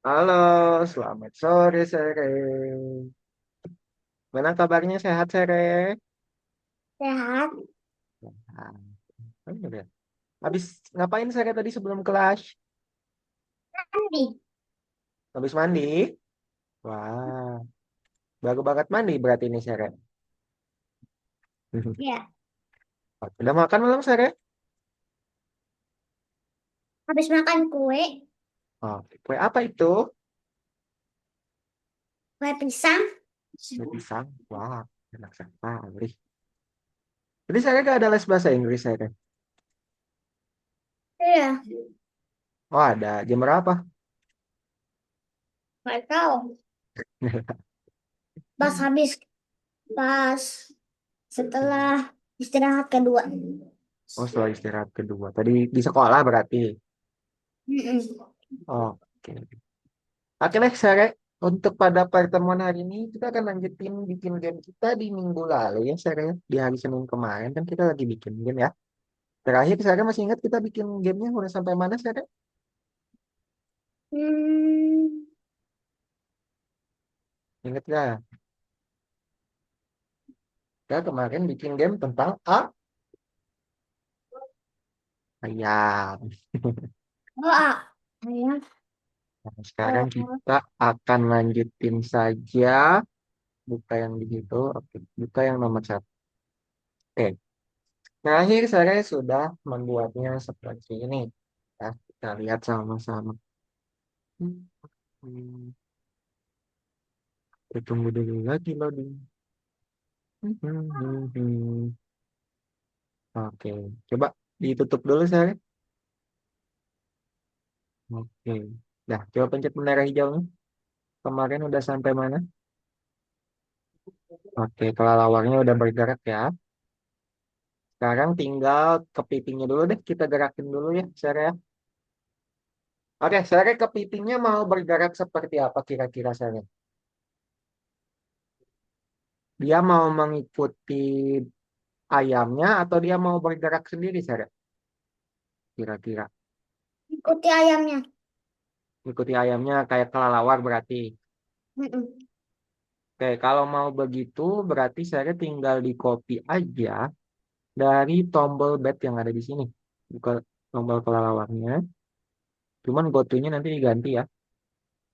Halo, selamat sore Sere. Mana kabarnya sehat Sere? Sehat, Sehat. Oh, iya. Habis ngapain Sere tadi sebelum kelas? mandi. Habis mandi? Wah, baru banget mandi berarti ini Sere. Ya, Udah makan belum Sere? habis makan kue, Oh, kue apa itu? kue pisang. Kue pisang. Wah, enak sekali. Jadi Sere gak ada les bahasa Inggris Sere? Iya, Oh ada, jam berapa? nggak tahu. Pas habis, pas setelah istirahat kedua. Oh setelah istirahat kedua. Tadi di sekolah berarti. Mm-mm. Oke. Oke deh, Sare. Untuk pada pertemuan hari ini, kita akan lanjutin bikin game kita di minggu lalu ya, Sare. Di hari Senin kemarin kan kita lagi bikin game ya. Terakhir, Sare masih ingat kita bikin gamenya udah sampai mana, Sare? Hmm, Ingat gak? Kita kemarin bikin game tentang ayam. oh, ayam. Nah, sekarang Oh, kita akan lanjutin saja. Buka yang di situ. Oke, buka yang nomor satu. Oke. Terakhir, Sare sudah membuatnya seperti ini. Ya, kita lihat sama-sama. Hmm. Kita tunggu dulu lagi loading. Oke, coba ditutup dulu saya. Oke, dah coba pencet bendera hijaunya. Kemarin udah sampai mana? Oke, kelelawarnya udah bergerak ya. Sekarang tinggal kepitingnya dulu deh. Kita gerakin dulu ya, saya. Ya. Oke, saya kepitingnya mau bergerak seperti apa kira-kira saya? Dia mau mengikuti ayamnya atau dia mau bergerak sendiri, saya? Kira-kira. ikuti ayamnya. Ikuti ayamnya kayak kelelawar berarti. Mm-mm. Oke, kalau mau begitu berarti saya tinggal di copy aja dari tombol bat yang ada di sini. Buka tombol kelelawarnya. Cuman gotonya nanti diganti ya.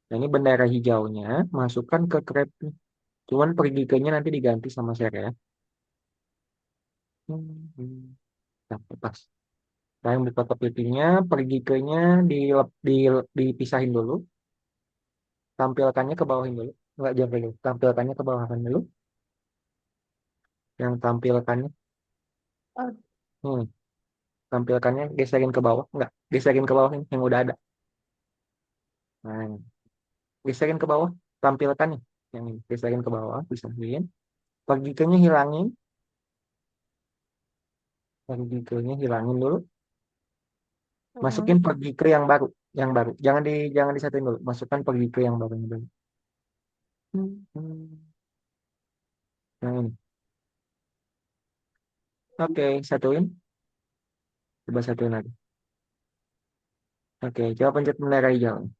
Nah, ini bendera hijaunya masukkan ke crate. Cuman pergi ke nya nanti diganti sama saya ya. Nah, lepas. Nah, yang buka kepitingnya pergi ke nya di, di, dipisahin dulu. Tampilkannya ke bawahin dulu. Enggak jangan dulu. Tampilkannya ke bawahan dulu. Yang tampilkannya. Oh, Hmm, tampilkannya geserin ke bawah. Enggak, geserin ke bawah ini yang udah ada. Nah, geserin ke bawah, tampilkan nih. Yang ini, geserin ke bawah, pisahin. Partikelnya hilangin, partikelnya hilangin dulu. Masukin oh. partikel yang baru. Jangan disatuin dulu. Masukkan partikel yang baru dulu. Yang ini. Oke, satuin. Coba satuin lagi. Oke, coba pencet bendera hijau.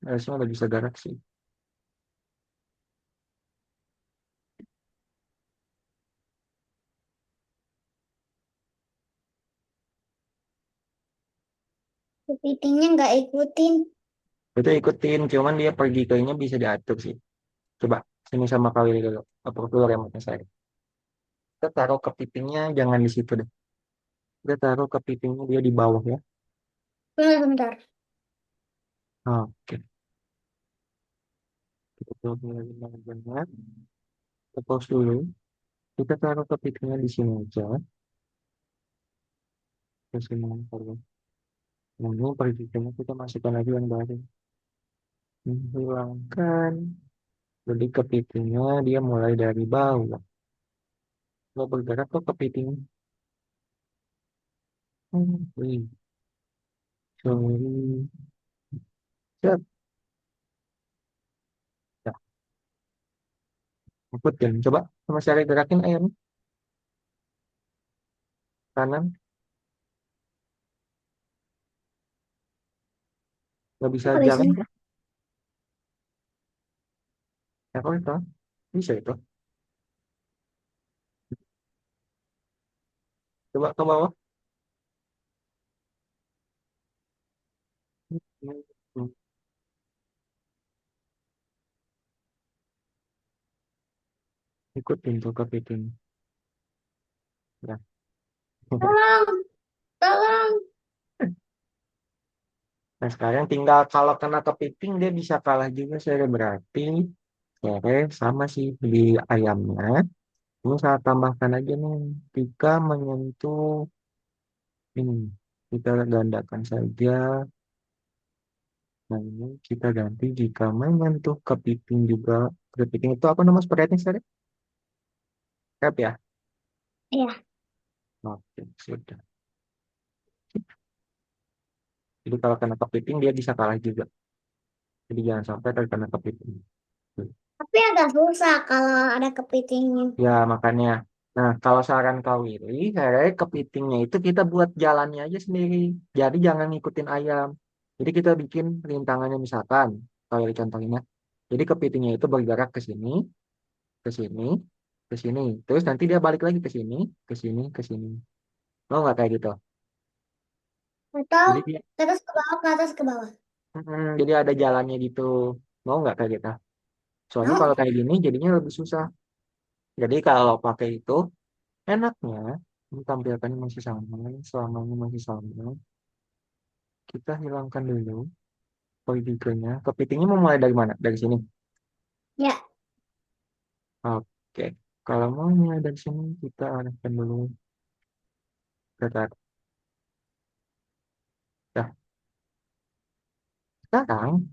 Harusnya udah bisa gerak sih. Kepitingnya nggak ikutin. Itu ikutin, cuman dia partikelnya bisa diatur sih. Coba sini sama kali dulu. Apa dulu remote saya. Kita taruh kepitingnya jangan di situ deh. Kita taruh kepitingnya dia di bawah ya. Bentar, bentar. Oke. Kita tutup lagi benar. Kita pause dulu. Kita taruh kepitingnya di sini aja. Terus ini taruh. Nah, ini partikelnya kita masukkan lagi yang baru. Hilangkan. Jadi kepitingnya dia mulai dari bawah. Kalau bergerak tuh kepiting. Wih, sorry. Siap. Ya, ikutin. Coba sama saya gerakin ayam kanan. Gak bisa Nggak bisa. jalan kah? Ya, kok itu? Bisa itu. Coba ke bawah. Hmm, ikutin tuh kepiting. Ya. Tolong, tolong. Nah, sekarang tinggal kalau kena kepiting dia bisa kalah juga saya berarti Sere sama sih di ayamnya. Ini saya tambahkan aja nih jika menyentuh ini. Kita gandakan saja. Nah, ini kita ganti jika menyentuh kepiting juga. Kepiting itu apa nama seperti Sere? Rep ya? Iya. Oke, sudah. Jadi kalau kena kepiting dia bisa kalah juga. Jadi jangan sampai terkena kepiting. Tapi agak susah kalau ada kepitingnya. Ya, makanya. Nah, kalau saran kau ini, saya kepitingnya itu kita buat jalannya aja sendiri. Jadi jangan ngikutin ayam. Jadi kita bikin rintangannya misalkan, kalau contohnya. Jadi kepitingnya itu bergerak ke sini, ke sini, ke sini. Terus nanti dia balik lagi ke sini, ke sini, ke sini. Mau nggak kayak gitu? Atau Jadi dia, terus ke bawah, ke atas, ke bawah. jadi ada jalannya gitu. Mau nggak kayak gitu? Soalnya Mau? kalau kayak gini jadinya lebih susah. Jadi kalau pakai itu, enaknya ini tampilkannya masih sama, selamanya masih sama. Kita hilangkan dulu politikanya. Kepitingnya mau mulai dari mana? Dari sini. Ya. Oke. Kalau mau mulai dari sini, kita arahkan dulu ke atas. Nah, sekarang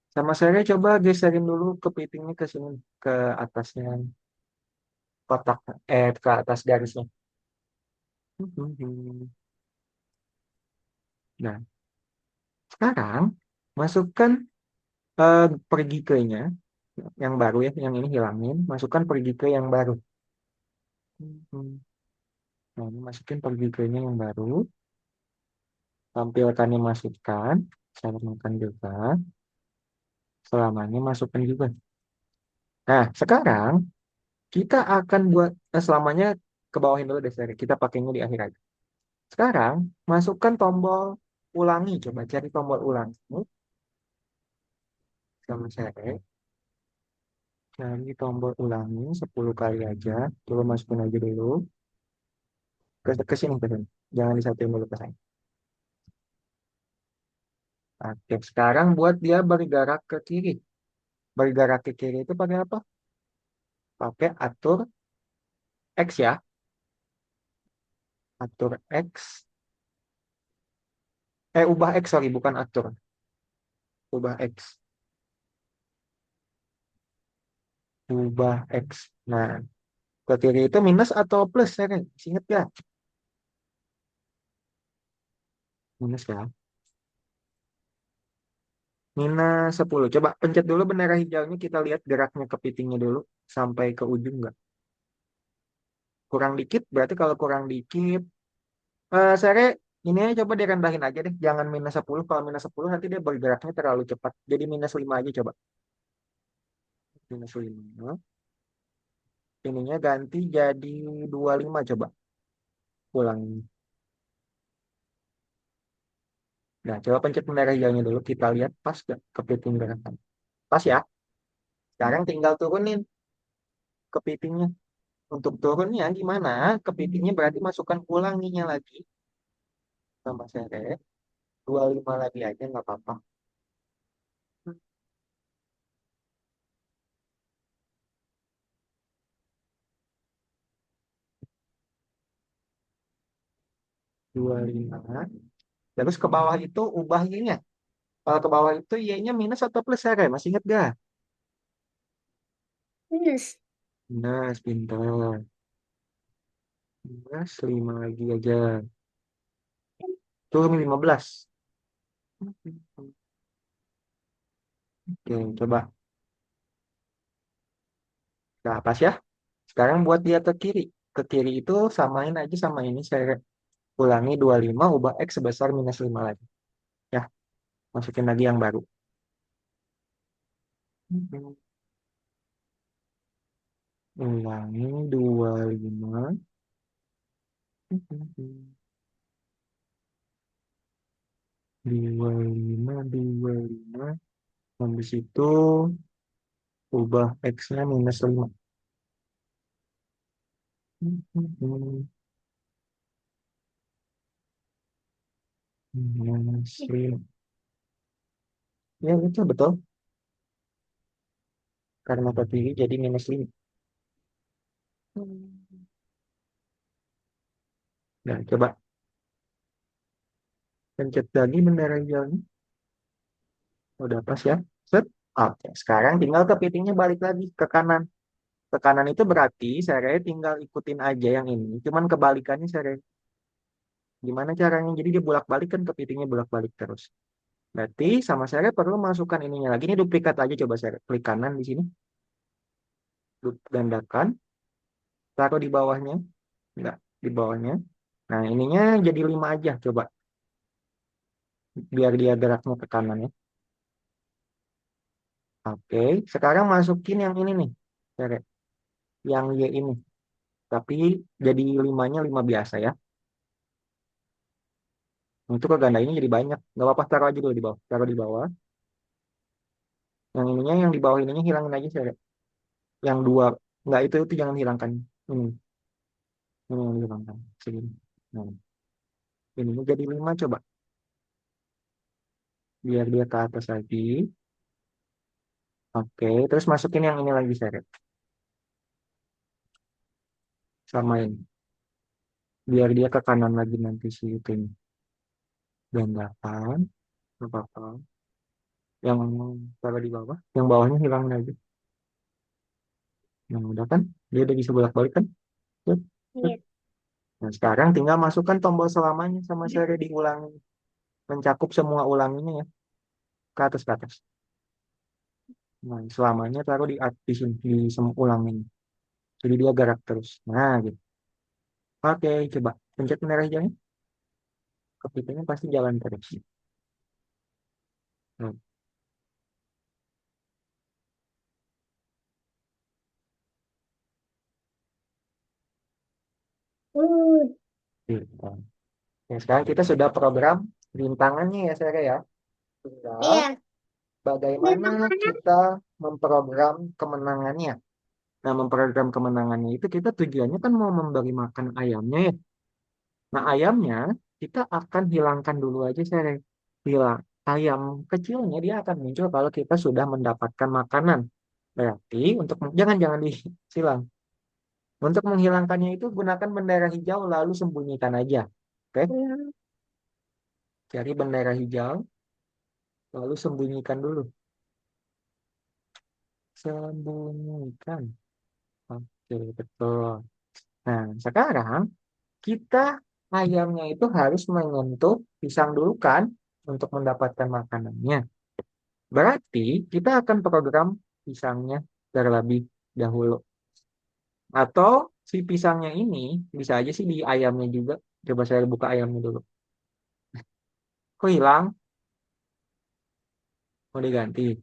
sama saya coba geserin dulu kepitingnya ke sini, ke atasnya kotak, ke atas garisnya. Nah, sekarang masukkan pergi ke-nya yang baru ya, yang ini hilangin, masukkan pergi ke yang baru. Nah, ini masukin pergi ke-nya yang baru, tampilkannya masukkan, saya makan juga, selamanya masukkan juga. Nah, sekarang kita akan buat selamanya ke bawahin dulu deh, Seri. Kita pakainya di akhir aja. Sekarang, masukkan tombol ulangi. Coba cari tombol ulangi. Sama saya. Cari tombol ulangi 10 kali aja. Coba masukin aja dulu. Ke sini, ke sini. Jangan disatuin dulu ke sana. Oke, sekarang buat dia bergerak ke kiri. Bergerak ke kiri itu pakai apa? Pakai atur X ya. Atur X. Ubah X, sorry. Bukan atur. Ubah X. Ubah X. Nah, ke kiri itu minus atau plus, ya kan? Ingat ya? Minus ya. Minus 10. Coba pencet dulu bendera hijaunya, kita lihat geraknya kepitingnya dulu. Sampai ke ujung nggak? Kurang dikit, berarti kalau kurang dikit. Sere, ini aja coba direndahin aja deh. Jangan minus 10. Kalau minus 10 nanti dia bergeraknya terlalu cepat. Jadi minus 5 aja coba. Minus 5. Ininya ganti jadi 25 coba. Ulang. Nah, coba pencet bendera hijaunya dulu. Kita lihat pas gak kepiting gerakan. Pas ya. Sekarang tinggal turunin kepitingnya. Untuk turunnya gimana? Kepitingnya berarti masukkan ulanginya lagi sama seret. 25 lagi aja nggak apa-apa. 25. Terus ke bawah itu ubah y-nya. Kalau ke bawah itu y-nya minus atau plus seret? Masih ingat gak? Minus. Minus, pintar. Minus 5 lagi aja. Turun 15. Oke, coba. Nah, pas ya. Sekarang buat dia ke kiri. Ke kiri itu samain aja sama ini. Saya ulangi 25 ubah X sebesar minus 5 lagi. Ya, Masukin lagi yang baru. Ulangi 25. 25. Habis itu ubah X-nya -5. -5. Ya, itu betul. Karena ke kiri jadi -5. Nah, coba pencet lagi bendera hijaunya. Udah pas ya. Set. Oke, sekarang tinggal kepitingnya balik lagi ke kanan. Ke kanan itu berarti saya tinggal ikutin aja yang ini. Cuman kebalikannya saya gimana caranya? Jadi dia bolak-balik kan kepitingnya bolak-balik terus. Berarti sama saya perlu masukkan ininya lagi. Ini duplikat aja coba saya klik kanan di sini. Gandakan. Taruh di bawahnya. Enggak, di bawahnya. Nah, ininya jadi 5 aja coba. Biar dia geraknya ke kanan ya. Oke, sekarang masukin yang ini nih. Sere. Yang Y ini. Tapi jadi 5-nya 5 biasa ya. Untuk ke ganda ini jadi banyak. Nggak apa-apa, taruh aja dulu di bawah. Taruh di bawah. Yang ininya, yang di bawah ininya hilangin aja Sere. Yang dua. Nggak, itu jangan hilangkan. Ini yang dihilangkan. Segini. Nah, ininya jadi 5 coba. Biar dia ke atas lagi. Oke, terus masukin yang ini lagi Sere. Samain. Biar dia ke kanan lagi nanti si itu. Dan 8. Apa-apa. Yang taruh di bawah. Yang bawahnya hilangin aja. Yang udah kan? Dia udah bisa bolak-balik kan? Tuh, tuh. Iya. Nah, sekarang tinggal masukkan tombol selamanya sama seri diulangi. Mencakup semua ulanginya ya. Ke atas, ke atas. Nah, selamanya taruh di sini, di semua ulangin. Jadi dia gerak terus. Nah, gitu. Oke, coba. Pencet merah hijaunya. Kepitingnya pasti jalan terus. Nah, Hmm. gitu. Oke, sekarang kita sudah program rintangannya ya, saya ya. Tinggal Iya. bagaimana Gimana? kita memprogram kemenangannya. Nah, memprogram kemenangannya itu kita tujuannya kan mau memberi makan ayamnya ya. Nah, ayamnya kita akan hilangkan dulu aja saya hilang. Ayam kecilnya dia akan muncul kalau kita sudah mendapatkan makanan. Berarti untuk jangan disilang. Untuk menghilangkannya itu gunakan bendera hijau lalu sembunyikan aja. Oke? Hmm. Cari bendera hijau lalu sembunyikan dulu. Sembunyikan. Oke, betul. Nah, sekarang kita ayamnya itu harus menyentuh pisang dulu kan untuk mendapatkan makanannya. Berarti kita akan program pisangnya terlebih dahulu. Atau si pisangnya ini bisa aja sih di ayamnya juga. Coba saya buka ayamnya dulu. Kok hilang? Mau diganti.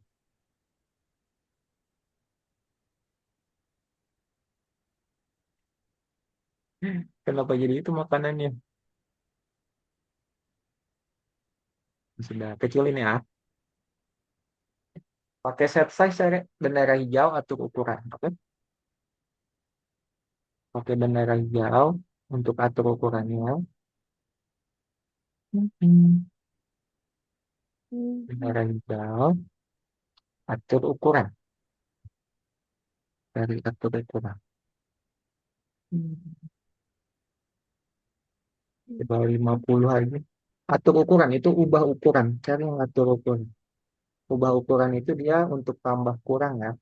Kenapa jadi itu makanannya? Sudah kecilin ya. Pakai set size saya bendera hijau atur ukuran. Oke. Pakai bendera hijau untuk atur ukurannya. Bendera hijau atur ukuran. Dari atur ukuran. Di bawah 50 aja. Atur ukuran itu ubah ukuran. Cari yang atur ukuran. Ubah ukuran itu dia untuk tambah kurang ya.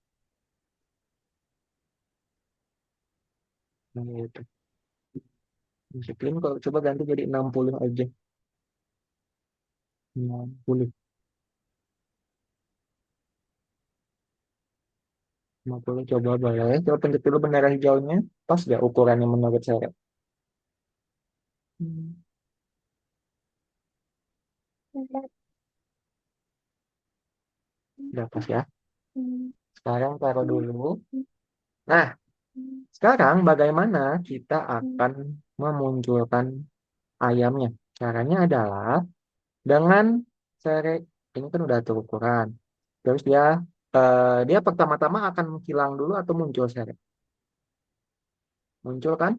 Nah, itu. Disiplin kalau coba ganti jadi 60 aja. 60. 50 coba boleh. Coba pencet dulu bendera hijaunya. Pas gak ukurannya menurut saya? Hmm. Udah pas ya. Sekarang taruh dulu. Nah, sekarang bagaimana kita akan memunculkan ayamnya? Caranya adalah dengan seret. Ini kan udah atur ukuran. Terus dia pertama-tama akan hilang dulu atau muncul seret. Muncul kan?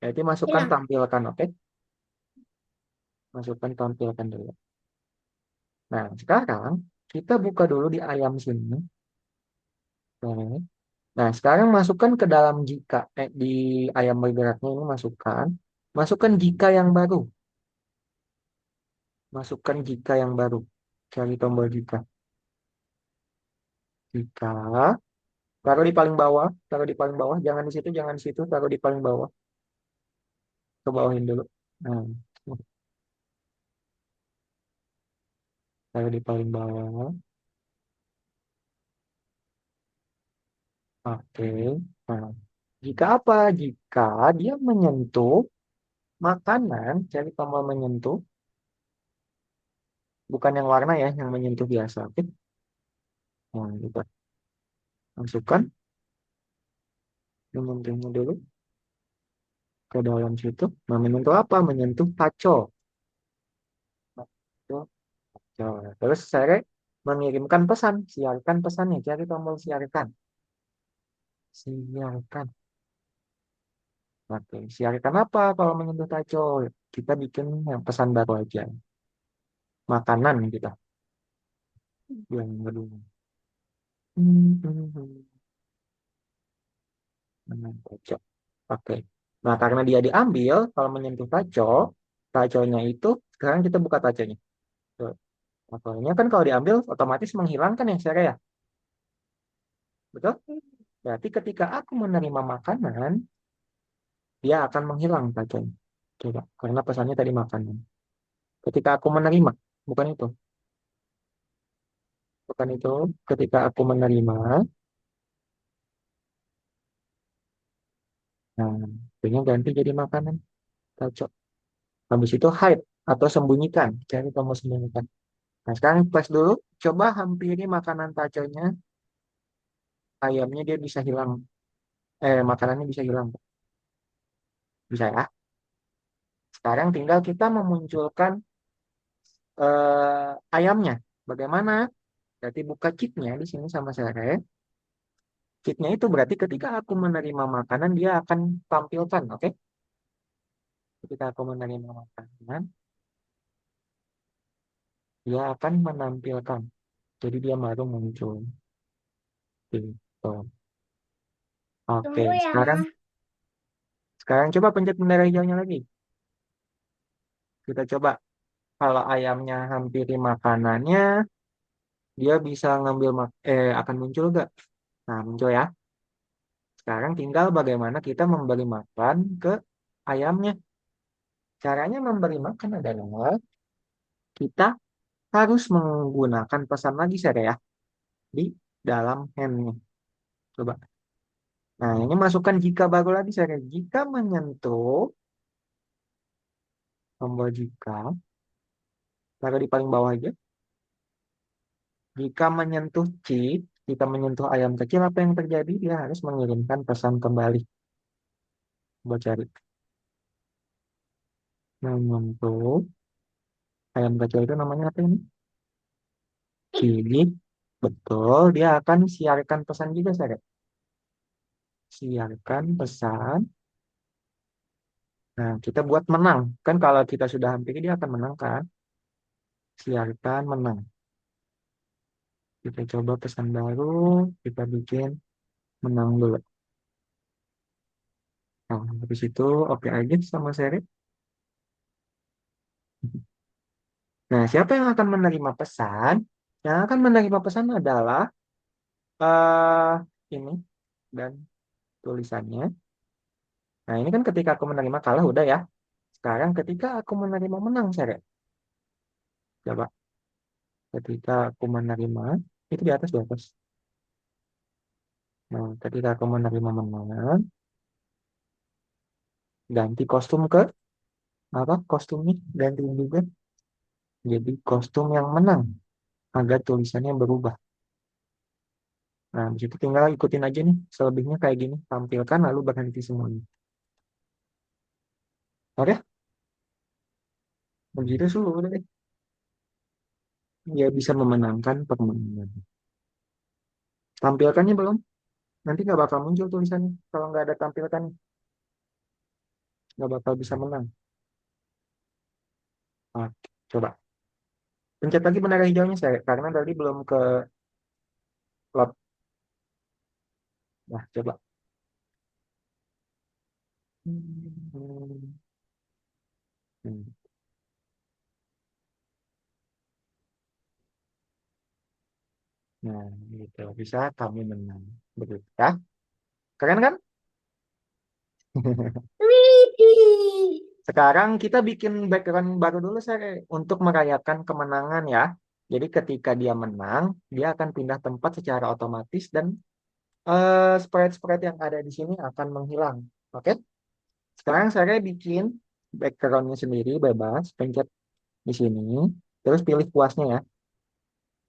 Jadi masukkan Hilang. tampilkan, oke? Masukkan tampilkan dulu. Nah, sekarang kita buka dulu di ayam sini. Oke. Nah, sekarang masukkan ke dalam di ayam bergeraknya ini masukkan jika yang baru, masukkan jika yang baru, cari tombol jika, taruh di paling bawah, jangan di situ, jangan di situ, taruh di paling bawah, ke bawahin dulu. Nah, taruh di paling bawah, oke. Nah, jika apa? Jika dia menyentuh makanan, cari tombol menyentuh, bukan yang warna ya, yang menyentuh biasa, oke? Nah, gitu. Masukkan menyentuhnya dulu ke dalam situ. Nah, menyentuh apa? Menyentuh taco. Menyentuh taco. Terus saya mengirimkan pesan, siarkan pesannya, cari tombol siarkan. Siarkan. Oke, siarkan apa kalau menyentuh taco? Kita bikin yang pesan baru aja. Makanan kita. Yang kedua. Menyentuh taco. Oke. Nah, karena dia diambil, kalau menyentuh taco, taconya itu, sekarang kita buka taconya. Tuh, taconya kan kalau diambil, otomatis menghilangkan yang saya ya. Betul? Berarti ketika aku menerima makanan, dia akan menghilang taconya. Coba, karena pesannya tadi makanan. Ketika aku menerima, bukan itu. Bukan itu. Ketika aku menerima, nah, akhirnya ganti jadi makanan. Taco. Habis itu hide atau sembunyikan. Cari tombol sembunyikan. Nah, sekarang press dulu. Coba hampiri makanan taconya. Ayamnya dia bisa hilang. Makanannya bisa hilang. Bisa ya. Sekarang tinggal kita memunculkan ayamnya. Bagaimana? Berarti buka chipnya di sini sama saya. Chipnya itu berarti ketika aku menerima makanan, dia akan tampilkan, oke? Ketika aku menerima makanan, dia akan menampilkan. Jadi dia baru muncul. Gitu. Oke, Tunggu ya. sekarang coba pencet bendera hijaunya lagi. Kita coba kalau ayamnya hampiri makanannya, dia bisa akan muncul gak? Nah, muncul ya. Sekarang tinggal bagaimana kita memberi makan ke ayamnya. Caranya memberi makan adalah kita harus menggunakan pesan lagi saya ya di dalam handnya. Coba. Nah, ini masukkan jika baru lagi saya. Jika menyentuh tombol jika, taruh di paling bawah aja. Jika menyentuh chip, jika menyentuh ayam kecil, apa yang terjadi? Dia harus mengirimkan pesan kembali. Coba cari. Menyentuh ayam kecil itu namanya apa ini? Chip. Betul, dia akan siarkan pesan juga saya. Siarkan pesan. Nah, kita buat menang. Kan kalau kita sudah hampir, dia akan menang kan? Siarkan menang. Kita coba pesan baru, kita bikin menang dulu. Nah, habis itu oke aja sama seri. Nah, siapa yang akan menerima pesan? Yang akan menerima pesan adalah eh ini dan tulisannya. Nah, ini kan ketika aku menerima kalah udah ya. Sekarang ketika aku menerima menang, seri. Coba ketika aku menerima itu di atas. Nah, ketika aku menerima menang, ganti kostum ke apa? Kostumnya ganti juga jadi kostum yang menang agar tulisannya berubah. Nah, di situ tinggal ikutin aja nih, selebihnya kayak gini, tampilkan lalu berhenti semuanya. Oke, begitu sih udah deh. Ya bisa memenangkan permainan. Tampilkannya belum? Nanti nggak bakal muncul tulisannya. Kalau nggak ada tampilkan, nggak bakal bisa menang. Nah, coba. Pencet lagi bendera hijaunya saya, karena tadi belum ke lock. Nah, coba. Hmm. Hmm. Nah, gitu. Bisa kami menang. Begitu ya. Keren kan? Widih. Sekarang kita bikin background baru dulu saya untuk merayakan kemenangan ya. Jadi ketika dia menang, dia akan pindah tempat secara otomatis dan sprite-sprite yang ada di sini akan menghilang. Oke? Sekarang saya bikin backgroundnya sendiri bebas, pencet di sini, terus pilih puasnya ya.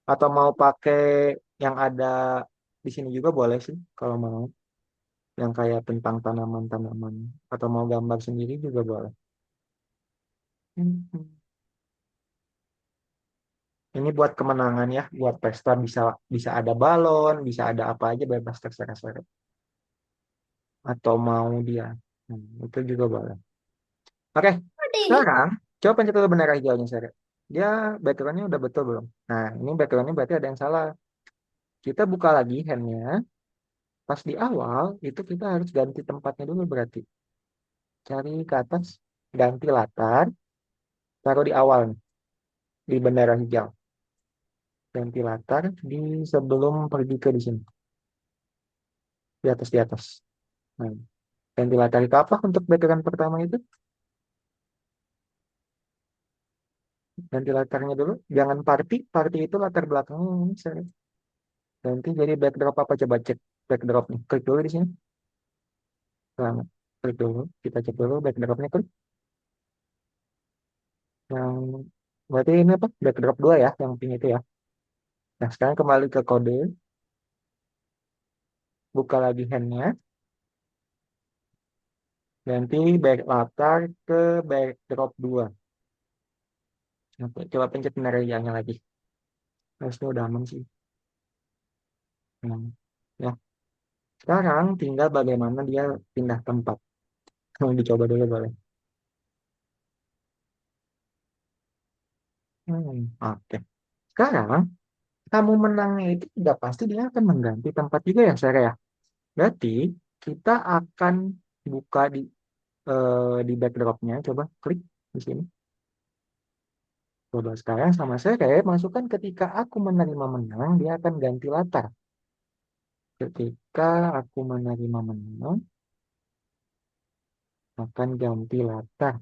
Atau mau pakai yang ada di sini juga boleh sih kalau mau, yang kayak tentang tanaman-tanaman atau mau gambar sendiri juga boleh. Hmm. Ini buat kemenangan ya, buat pesta bisa bisa ada balon, bisa ada apa aja bebas terserah saya. Atau mau dia, itu juga boleh. Oke, Widih. sekarang coba pencet dulu bendera hijaunya saya. Dia backgroundnya udah betul belum? Nah, ini backgroundnya berarti ada yang salah. Kita buka lagi handnya. Pas di awal itu kita harus ganti tempatnya dulu berarti. Cari ke atas, ganti latar, taruh di awal nih, di bendera hijau. Ganti latar di sebelum pergi ke di sini, di atas di atas. Nah, ganti latar itu apa untuk background pertama itu? Ganti latarnya dulu. Jangan party, party itu latar belakangnya ini saya. Ganti jadi backdrop apa coba cek backdrop nih. Klik dulu di sini. Nah, klik dulu. Kita cek dulu backdropnya klik. Yang berarti ini apa? Backdrop 2 ya, yang pink itu ya. Nah, sekarang kembali ke kode, buka lagi handnya, ganti back latar ke backdrop 2. Oke, coba pencet penariannya lagi. Harusnya udah aman sih. Nah, ya, sekarang tinggal bagaimana dia pindah tempat. Mau dicoba dulu boleh. Oke. Sekarang kamu menangnya itu tidak pasti dia akan mengganti tempat juga ya, Sarah ya. Berarti kita akan buka di backdropnya. Coba klik di sini. Coba sekarang sama saya masukkan ketika aku menerima menang, dia akan ganti latar. Ketika aku menerima menang, akan ganti latar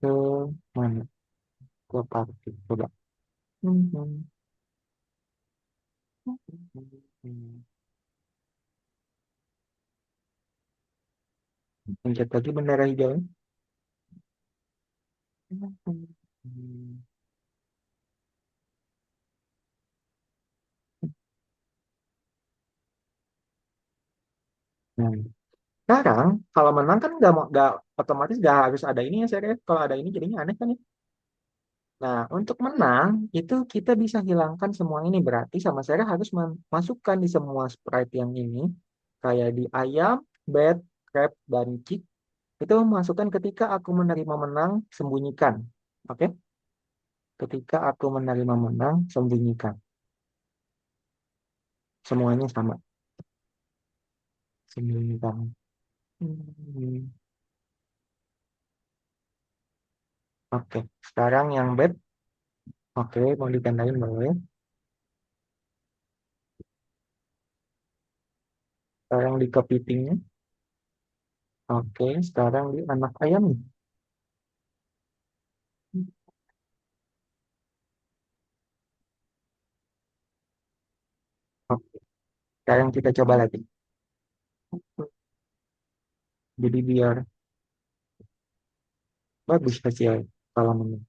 ke mana? Ke party. Coba. Hmm. Pencet lagi bendera hijau. Nah, sekarang kalau menang kan nggak otomatis nggak harus ada ini ya saya. Kalau ada ini jadinya aneh kan ya. Nah, untuk menang itu kita bisa hilangkan semua ini berarti sama saya harus masukkan di semua sprite yang ini kayak di ayam, bed, crab, dan chick itu masukkan ketika aku menerima menang sembunyikan. Oke? Ketika aku menerima menang sembunyikan. Semuanya sama. Sembunyikan. Hmm. Oke, sekarang yang bed. Oke, mau ditandain boleh. Sekarang di kepitingnya. Oke, sekarang di anak ayam. Oke, sekarang kita coba lagi. Jadi biar bagus hasil kalau menang.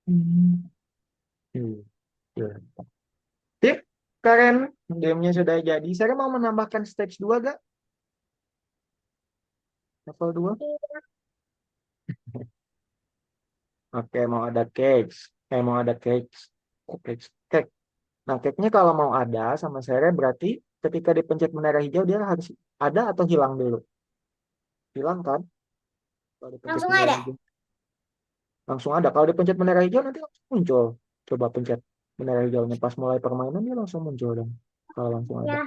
Hmm. Iya. Tip, keren. Gamenya sudah jadi. Saya mau menambahkan stage 2 gak? Level 2? Iya. Oke, mau ada cake. Mau ada cake. Cake. Cake. Nah, cake-nya kalau mau ada sama saya berarti ketika dipencet bendera hijau dia harus ada atau hilang dulu? Hilang kan? Kalau dipencet Langsung bendera ada. hijau. Langsung ada. Kalau dipencet bendera hijau nanti langsung muncul. Coba pencet bendera hijaunya pas mulai permainan dia langsung muncul dong. Kalau langsung ada. Ya,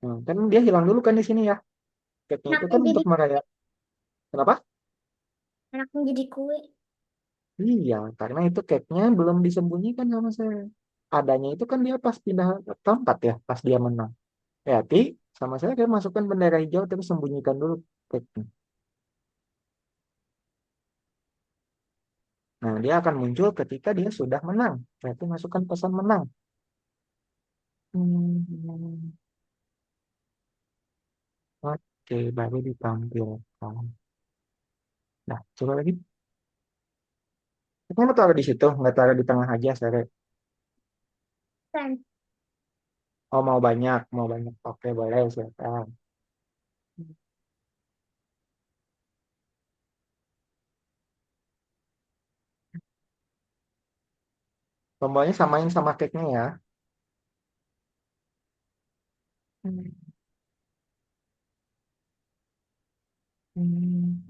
Nah, kan dia hilang dulu kan di sini ya. Cake-nya itu anaknya kan jadi untuk merayakan. Kenapa? anaknya jadi kue. Iya, karena itu cake-nya belum disembunyikan sama saya. Adanya itu kan dia pas pindah tempat ya, pas dia menang. Hati sama saya kayak masukkan bendera hijau terus sembunyikan dulu cake-nya. Nah, dia akan muncul ketika dia sudah menang. Berarti masukkan pesan menang. Hmm, oke, baru ditampilkan. Nah, coba lagi. Kamu taruh di situ, nggak taruh di tengah aja, saya. Kan. Oh, mau banyak, mau banyak. Oke, boleh, silakan. Tombolnya samain sama cake-nya ya. Hmm,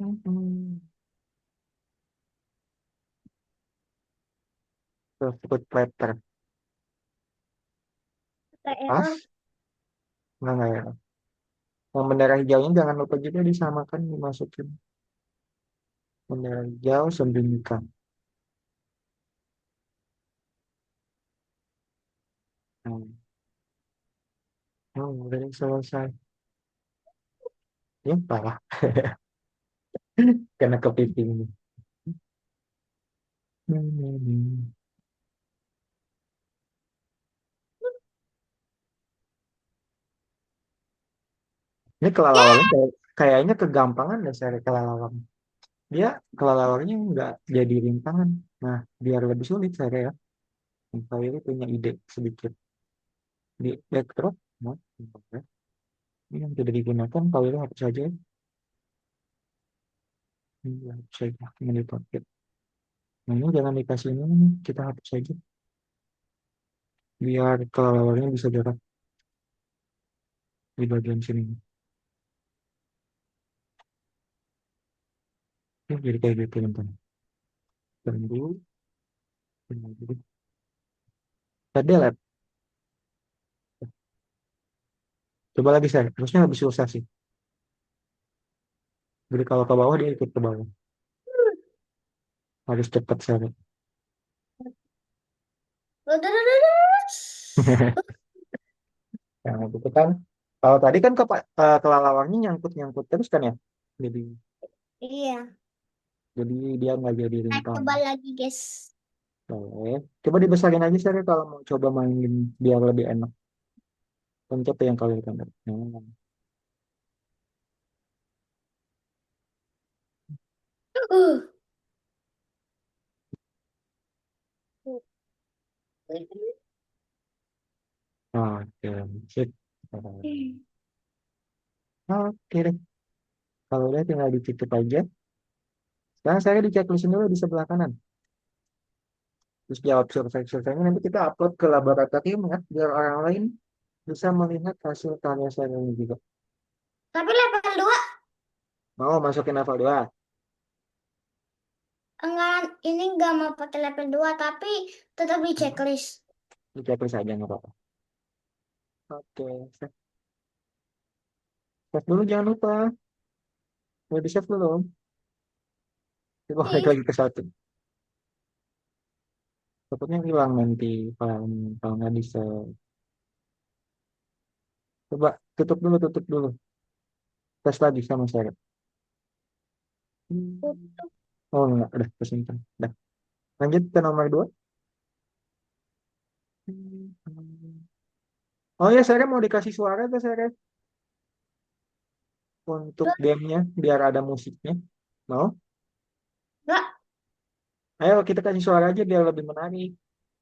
Terus ikut platter. Kayak error. Pas, nggak ya. Yang bendera hijaunya jangan lupa juga disamakan, dimasukin. Bendera hijau, sembunyikan. Hmm. Oh, udah selesai. Ya, parah. Kena kepiting. Hmm. Ini kelelawar kayaknya kegampangan deh saya kelelawar. Dia kelelawarnya nggak jadi rintangan. Nah, biar lebih sulit saya ya. Saya ini punya ide sedikit. Di backdrop, nah, ya. Ini yang tidak digunakan, kalau itu hapus saja. Ini hapus saja, ini dipakai. Nah, ini jangan dikasih ini, kita hapus saja. Biar kelelawarnya bisa gerak di bagian sini. Ini jadi kayak gitu, teman. Tunggu, tunggu. Tadi delete. Coba lagi saya, terusnya lebih susah sih. Jadi kalau ke bawah, dia ikut ke bawah. Harus cepat saya. Yang itu kan, kalau tadi kan kelelawarnya nyangkut-nyangkut terus kan ya. Jadi, Iya. jadi dia nggak jadi Saya rintangan. coba lagi, guys. Oke. Coba dibesarin aja saya kalau mau coba mainin biar lebih enak. Pencet yang kalau kan. Uh. Oke, sip. Oke deh. Kalau udah tinggal ditutup aja. Sekarang saya di checklist dulu di sebelah kanan. Terus jawab survei-surveinya nanti kita upload ke laboratorium ya, biar orang lain bisa melihat hasil karya saya ini juga. Tapi level 2 Mau masukin level 2? enggak, ini enggak mau pakai level 2 tapi tetap di checklist. Di checklist aja nggak apa-apa. Oke, save. Save dulu jangan lupa. Mau di save dulu. Coba balik Ih, lagi ke satu. Takutnya hilang nanti kalau kalau nggak bisa. Coba tutup dulu, tutup dulu. Tes lagi sama saya. tutup. Oh enggak, udah kesimpan. Udah. Lanjut ke nomor 2. Oh ya, saya mau dikasih suara tuh saya untuk gamenya biar ada musiknya. Mau? Enggak, Ayo kita kasih suara aja biar lebih menarik.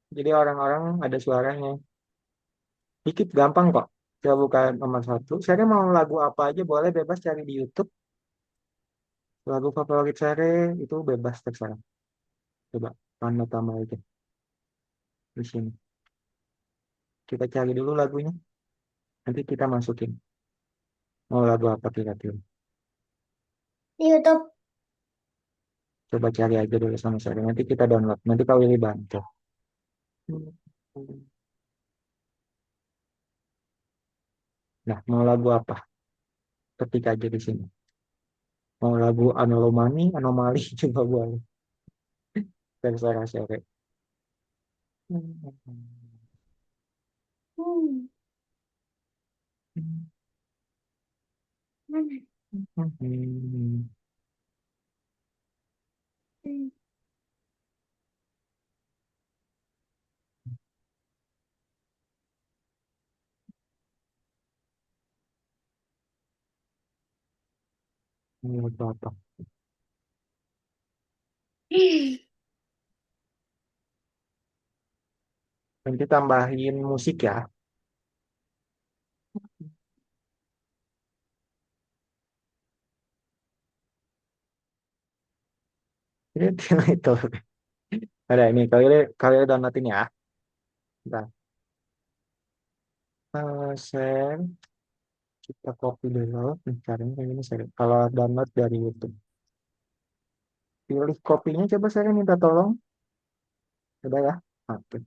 Jadi orang-orang ada suaranya. Dikit gampang kok. Coba buka nomor satu. Saya mau lagu apa aja boleh bebas cari di YouTube. Lagu favorit saya itu bebas terserah. Coba tambah aja di sini. Kita cari dulu lagunya. Nanti kita masukin. Mau lagu apa kira-kira? Di YouTube. Coba cari aja dulu sama saya. Nanti kita download. Nanti kau ini bantu. Nah, mau lagu apa? Ketik aja di sini. Mau lagu anomali coba boleh. Terserah saya. Hmm. Mana? Hmm. Ini lagu apa? Nanti tambahin musik ya. Itu, itu. Ada ini, kalian downloadin ya. Nah, share, kita copy dulu. Caranya kayak gini, share. Kalau download dari YouTube. Pilih kopinya, coba saya minta tolong. Udah ya. Oke.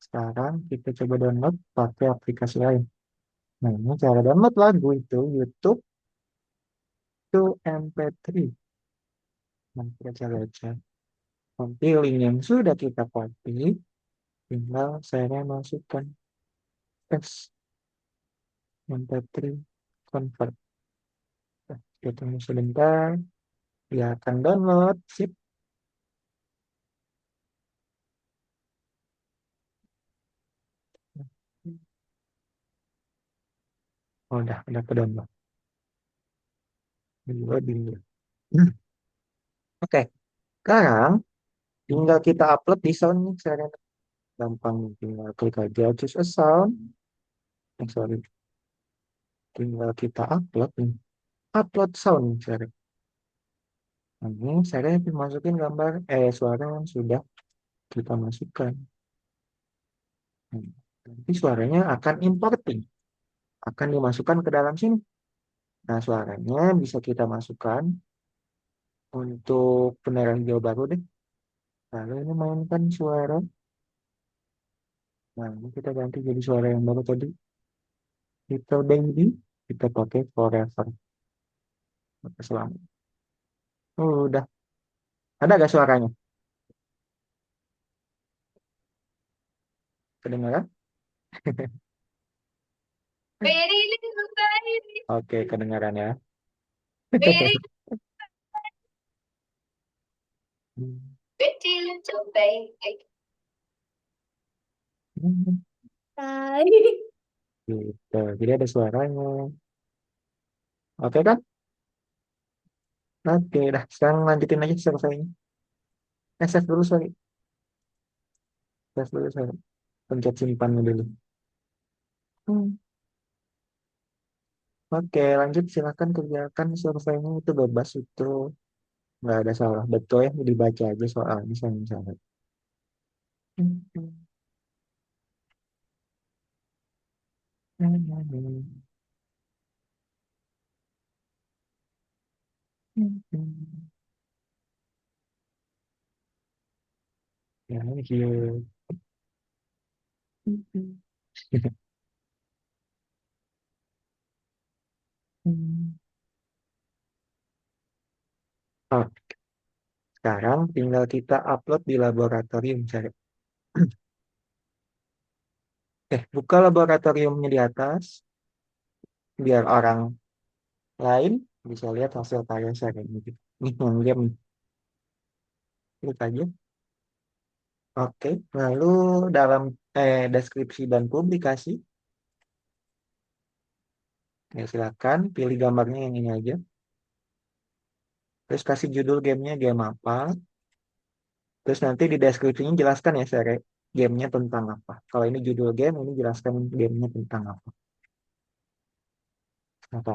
Sekarang kita coba download pakai aplikasi lain. Nah, ini cara download lagu itu YouTube to MP3. Nah, kita cari aja. Nanti link yang sudah kita copy, tinggal saya masukkan teks MP3 convert. Nah, kita tunggu sebentar. Dia akan download. Sip. Oh, udah ke download. Dulu. Oke, sekarang tinggal kita upload di sound nih. Gampang, tinggal klik aja choose a sound. Sorry, tinggal kita upload nih. Upload sound, sorry. Nah, ini saya masukin suara yang sudah kita masukkan. Nah, nanti suaranya akan importing, akan dimasukkan ke dalam sini. Nah, suaranya bisa kita masukkan untuk penerangan hijau baru deh. Lalu ini mainkan suara. Nah, ini kita ganti jadi suara yang baru tadi. Little Baby, kita pakai Forever. Pakai selama. Udah. Ada gak suaranya? Kedengaran? Very little baby, Oke, kedengaran ya. very pretty little baby. Hai. Gitu. Jadi ada suaranya. Oke kan? Oke, dah. Sekarang lanjutin aja selesainya. Save dulu, sorry. Save dulu, sorry. Pencet simpannya dulu. Hmm. Oke, lanjut. Silahkan kerjakan surveinya itu bebas itu. Nggak ada salah. Betul ya, dibaca aja soalnya saya salah. Ya, here. Oh, sekarang tinggal kita upload di laboratorium. Cari. Buka laboratoriumnya di atas, biar orang lain bisa lihat hasil karya saya gitu. Nih, yang diam nih. Klik aja. Oke, lalu dalam deskripsi dan publikasi, ya silakan pilih gambarnya yang ini aja. Terus kasih judul gamenya game apa. Terus nanti di deskripsinya jelaskan ya share gamenya tentang apa. Kalau ini judul game, ini jelaskan gamenya tentang apa. Apa?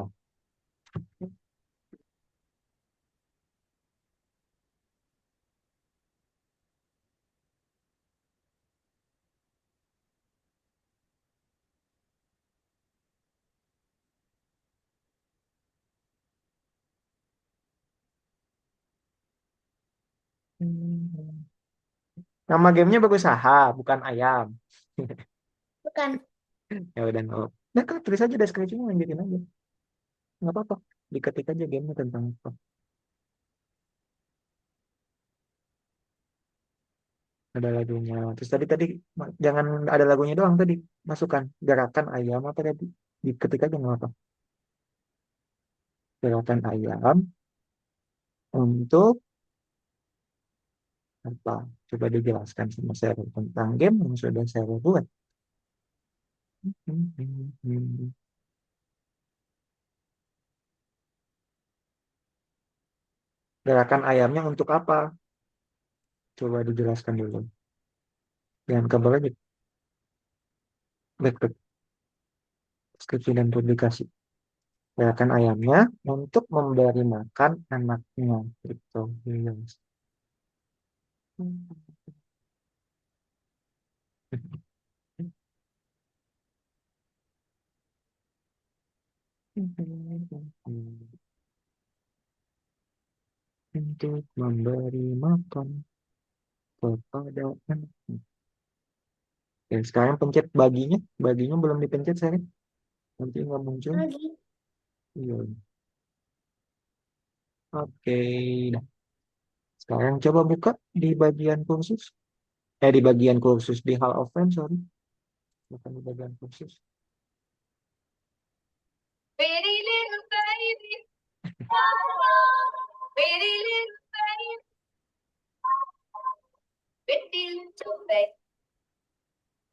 Hmm. Nama gamenya berusaha, bukan ayam. Bukan. Ya udah nggak apa. Nah, kan tulis aja deskripsinya lanjutin aja. Nggak apa-apa. Diketik aja gamenya tentang apa. Ada lagunya. Terus tadi tadi jangan ada lagunya doang tadi. Masukkan gerakan ayam apa tadi? Diketik aja nggak apa. Gerakan ayam untuk apa? Coba dijelaskan sama saya tentang game yang sudah saya buat. Gerakan ayamnya untuk apa? Coba dijelaskan dulu. Jangan kabel aja. Back ke deskripsi dan publikasi. Gerakan ayamnya untuk memberi makan anaknya. Gitu. Yes. Untuk memberi makan kepada anaknya. Oke, sekarang pencet baginya. Baginya belum dipencet saya. Nanti nggak muncul. Lagi. Iya. Oke. Nah, sekarang coba buka di bagian kursus. Di bagian kursus di Hall of Fame, sorry. Bukan di bagian kursus. Pretty little baby, pretty little baby, pretty little baby.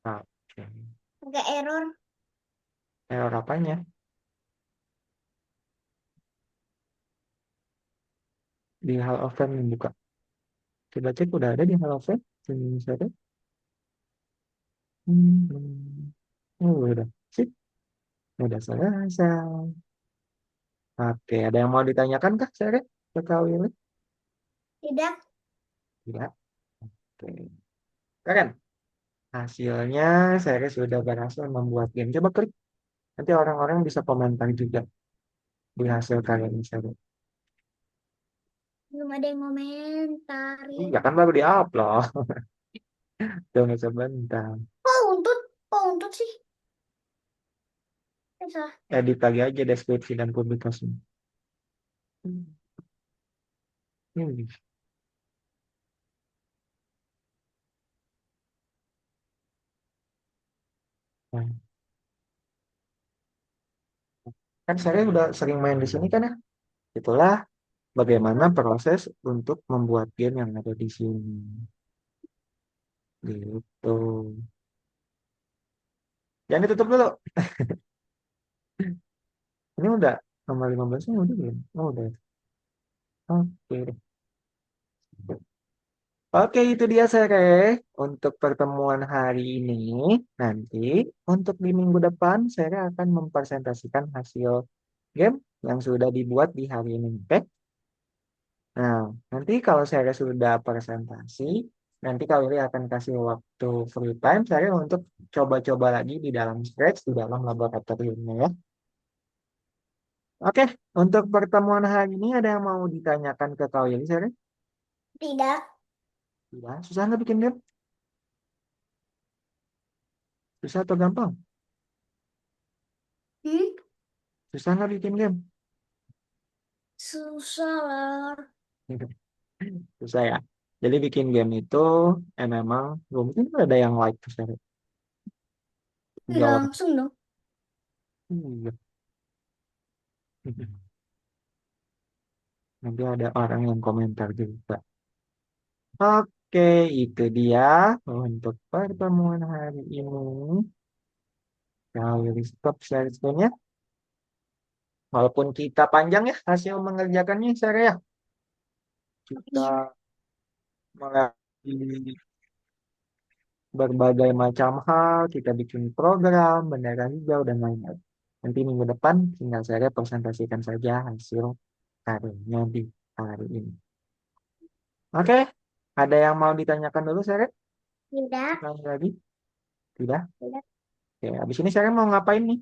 Oke. Agak error. Error apanya? Di Hall of Fame yang buka. Coba cek udah ada di Hall of Fame. Sini saya. Oh, udah. Sip. Udah selesai. Oke, ada yang mau ditanyakan kah, Sere? Ke Kak Willy? Tidak. Tidak. Oke. Keren. Hasilnya Sere sudah berhasil membuat game. Coba klik. Nanti orang-orang bisa komentar juga di hasil kalian Sere. Belum ada yang komentarin. Iya kan baru di-upload. Tunggu sebentar. Oh, untut. Oh, untut sih. Bisa. Edit lagi aja deskripsi dan publikasi. Hmm. Nah, kan saya udah sering main di sini kan ya. Itulah bagaimana proses untuk membuat game yang ada di sini. Gitu. Jangan ditutup dulu. Ini udah nomor 15 nya udah belum? Oh, udah. Oke deh. Oke, itu dia Sere untuk pertemuan hari ini. Nanti untuk di minggu depan Sere akan mempresentasikan hasil game yang sudah dibuat di hari ini. Oke? Nah, nanti kalau saya sudah presentasi, nanti kalau ini akan kasih waktu free time saya untuk coba-coba lagi di dalam Scratch, di dalam laboratoriumnya ya. Oke, untuk pertemuan hari ini ada yang mau ditanyakan ke kau ini, Sare? Tidak. Tidak, susah nggak bikin game? Susah atau gampang? Hmm? Susah nggak bikin game? Susah lah. Susah ya. Jadi bikin game itu memang mungkin ada yang like tuh, Sare. Jawab. Langsung dong. Iya. Nanti ada orang yang komentar juga. Oke, itu dia untuk pertemuan hari ini. Kalau stop share screen-nya. Walaupun kita panjang ya hasil mengerjakannya, saya ya. Iya. Kita di berbagai macam hal, kita bikin program, bendera hijau, dan lain-lain. Nanti minggu depan tinggal saya presentasikan saja hasil karyanya di hari ini. Oke, ada yang mau ditanyakan dulu, Seret? Tidak, Sekali lagi? Tidak? tidak. Oke, habis ini Seret mau ngapain nih?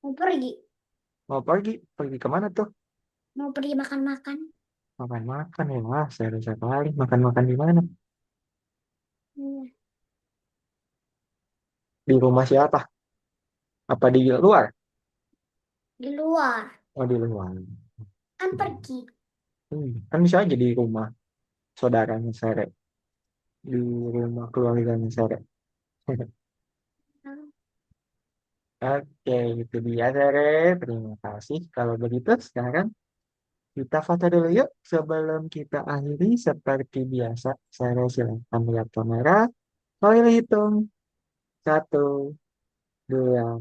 Mau pergi. Mau pergi? Pergi kemana tuh? Mau pergi makan-makan. Makan-makan ya, wah, seru sekali. Makan-makan di mana? Iya. Di rumah siapa? Apa di luar? Di luar. Oh, di luar. Kan pergi. Kan bisa aja di rumah saudaranya Seret. Di rumah keluarganya Seret. Oke, itu dia Sere. Terima kasih. Kalau begitu, sekarang kita foto dulu yuk. Sebelum kita akhiri, seperti biasa, Sere silahkan lihat kamera. Kalau hitung, 1, 2,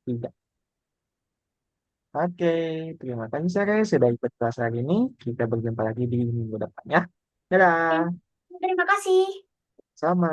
3. Oke, terima kasih Sere sudah ikut kelas hari ini. Kita berjumpa lagi di minggu depan ya. Dadah, Terima kasih. sama.